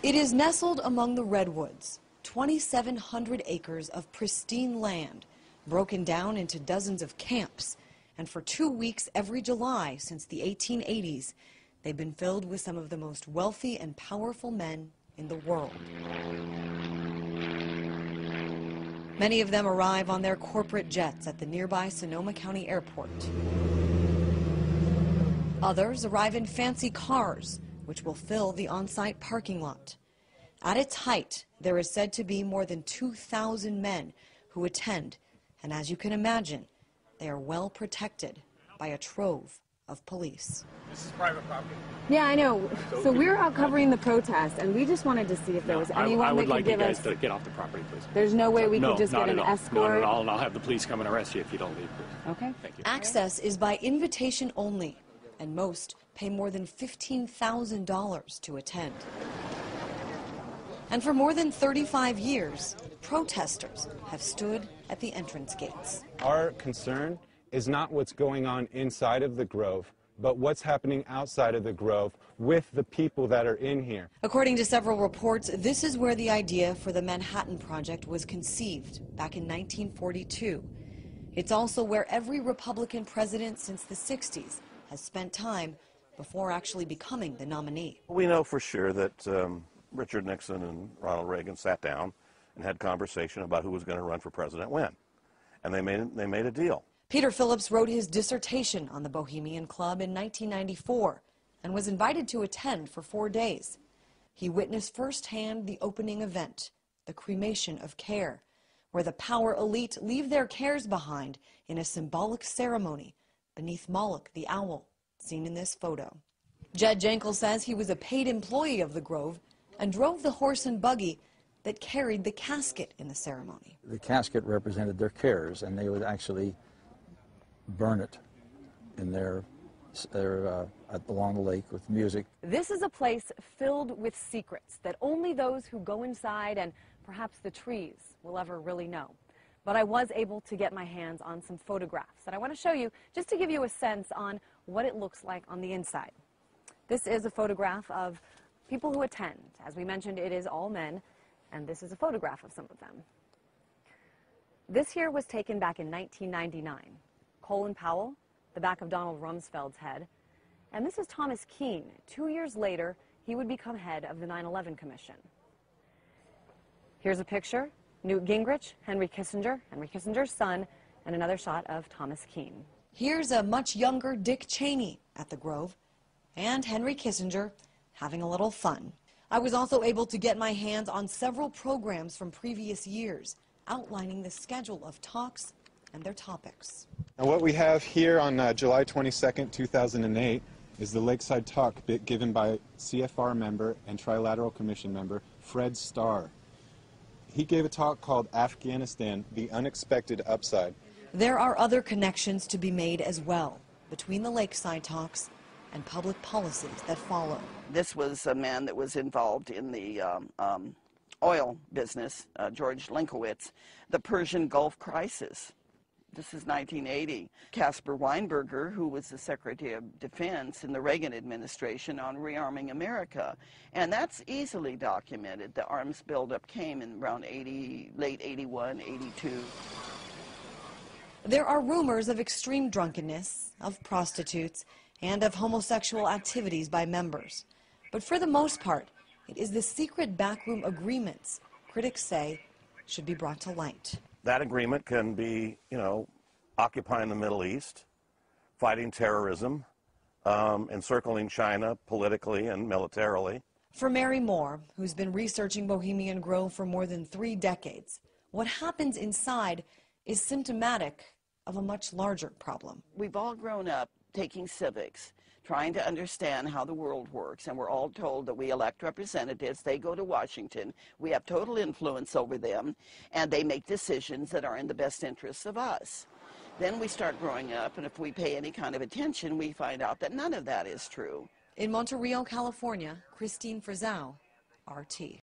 It is nestled among the Redwoods, 2,700 acres of pristine land, broken down into dozens of camps. And for 2 weeks every July since the 1880s, they've been filled with some of the most wealthy and powerful men in the world. Many of them arrive on their corporate jets at the nearby Sonoma County Airport. Others arrive in fancy cars, which will fill the on-site parking lot. At its height, there is said to be more than 2,000 men who attend, and as you can imagine, they are well protected by a trove of police. This is private property. Yeah, I know. So we're out covering the protest, and we just wanted to see if there was anyone that could give us... I would like you guys to get off the property, please. There's no way we could just get an escort? No, not at all, and I'll have the police come and arrest you if you don't leave, please. Okay. Thank you. Access is by invitation only, and most pay more than $15,000 to attend. And for more than 35 years, protesters have stood at the entrance gates. Our concern is not what's going on inside of the Grove, but what's happening outside of the Grove with the people that are in here. According to several reports, this is where the idea for the Manhattan Project was conceived back in 1942. It's also where every Republican president since the 60s has spent time before actually becoming the nominee. We know for sure that Richard Nixon and Ronald Reagan sat down and had conversation about who was going to run for president when, and they made a deal. Peter Phillips wrote his dissertation on the Bohemian Club in 1994 and was invited to attend for 4 days. He witnessed firsthand the opening event, the cremation of care, where the power elite leave their cares behind in a symbolic ceremony beneath Moloch the owl, seen in this photo. Jed Jankel says he was a paid employee of the Grove and drove the horse and buggy that carried the casket in the ceremony. The casket represented their cares, and they would actually burn it in along the lake with music. This is a place filled with secrets that only those who go inside and perhaps the trees will ever really know. But I was able to get my hands on some photographs that I want to show you just to give you a sense on what it looks like on the inside. This is a photograph of people who attend. As we mentioned, it is all men, and this is a photograph of some of them. This here was taken back in 1999. Colin Powell, the back of Donald Rumsfeld's head, and this is Thomas Keane. 2 years later, he would become head of the 9/11 Commission. Here's a picture, Newt Gingrich, Henry Kissinger's son, and another shot of Thomas Keane. Here's a much younger Dick Cheney at the Grove, and Henry Kissinger having a little fun. I was also able to get my hands on several programs from previous years, outlining the schedule of talks and their topics. And what we have here on July 22nd, 2008 is the Lakeside Talk given by CFR member and Trilateral Commission member Fred Starr. He gave a talk called Afghanistan, the Unexpected Upside. There are other connections to be made as well between the Lakeside Talks and public policies that follow. This was a man that was involved in the oil business, George Linkowitz, the Persian Gulf crisis. This is 1980. Caspar Weinberger, who was the Secretary of Defense in the Reagan administration on rearming America. And that's easily documented. The arms buildup came in around late 81, 82. There are rumors of extreme drunkenness, of prostitutes, and of homosexual activities by members. But for the most part, it is the secret backroom agreements critics say should be brought to light. That agreement can be, occupying the Middle East, fighting terrorism, encircling China politically and militarily. For Mary Moore, who's been researching Bohemian Grove for more than 3 decades, what happens inside is symptomatic of a much larger problem. We've all grown up taking civics, trying to understand how the world works, and we're all told that we elect representatives, they go to Washington, we have total influence over them, and they make decisions that are in the best interests of us. Then we start growing up, and if we pay any kind of attention, we find out that none of that is true. In Monterey, California, Kristine Frazao, RT.